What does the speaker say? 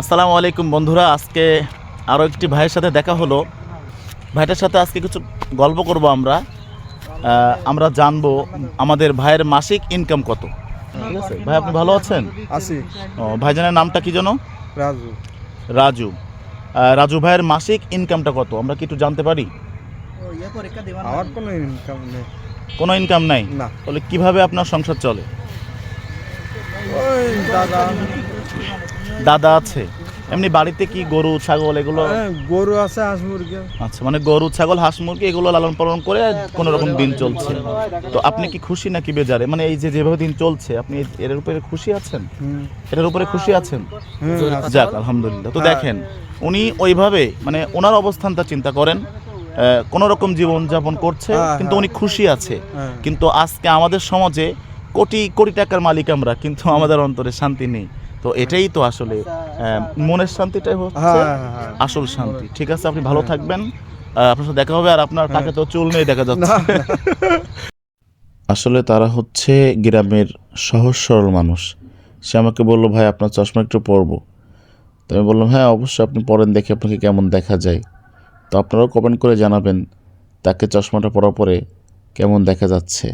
আসসালামু আলাইকুম বন্ধুরা, আজকে আরও একটি ভাইয়ের সাথে দেখা হলো। ভাইটার সাথে আজকে কিছু গল্প করব আমরা জানবো আমাদের ভাইয়ের মাসিক ইনকাম কত। ঠিক আছে ভাই, আপনি ভালো আছেন? আছি। ও, ভাইজানের নামটা কি যেন? রাজু। রাজু। রাজু ভাইয়ের মাসিক ইনকামটা কত আমরা কি একটু জানতে পারি? আমার কোনো ইনকাম নেই। কোনো ইনকাম নাই? না। তাহলে কিভাবে আপনার সংসার চলে? ওই দাদা দাদা আছে? এমনি বাড়িতে কি গরু ছাগল এগুলো? গরু আছে, হাঁস মুরগি। আচ্ছা, মানে গরু ছাগল হাঁস মুরগি এগুলো লালন পালন করে কোনো রকম দিন চলছে। তো আপনি কি খুশি নাকি বেজারে? মানে এই যে যেভাবে দিন চলছে আপনি এর উপরে খুশি আছেন? এটার উপরে খুশি আছেন? যাক আলহামদুলিল্লাহ। তো দেখেন, উনি ওইভাবে মানে ওনার অবস্থানটা চিন্তা করেন, কোনো রকম জীবন যাপন করছে কিন্তু উনি খুশি আছে। কিন্তু আজকে আমাদের সমাজে কোটি কোটি টাকার মালিক আমরা, কিন্তু আমাদের অন্তরে শান্তি নেই। তো এটাই তো আসলে মনের শান্তিটাই হচ্ছে আসল শান্তি। ঠিক আছে, আপনি ভালো থাকবেন, আপনার সাথে দেখা হবে। আর আপনার টাকা তো চুল নেই দেখা যাচ্ছে। আসলে তারা হচ্ছে গ্রামের সহজ সরল মানুষ। সে আমাকে বললো, ভাই আপনার চশমা একটু পরবো। তো আমি বললাম, হ্যাঁ অবশ্যই আপনি পরেন, দেখে আপনাকে কেমন দেখা যায়। তো আপনারাও কমেন্ট করে জানাবেন তাকে চশমাটা পরার পরে কেমন দেখা যাচ্ছে।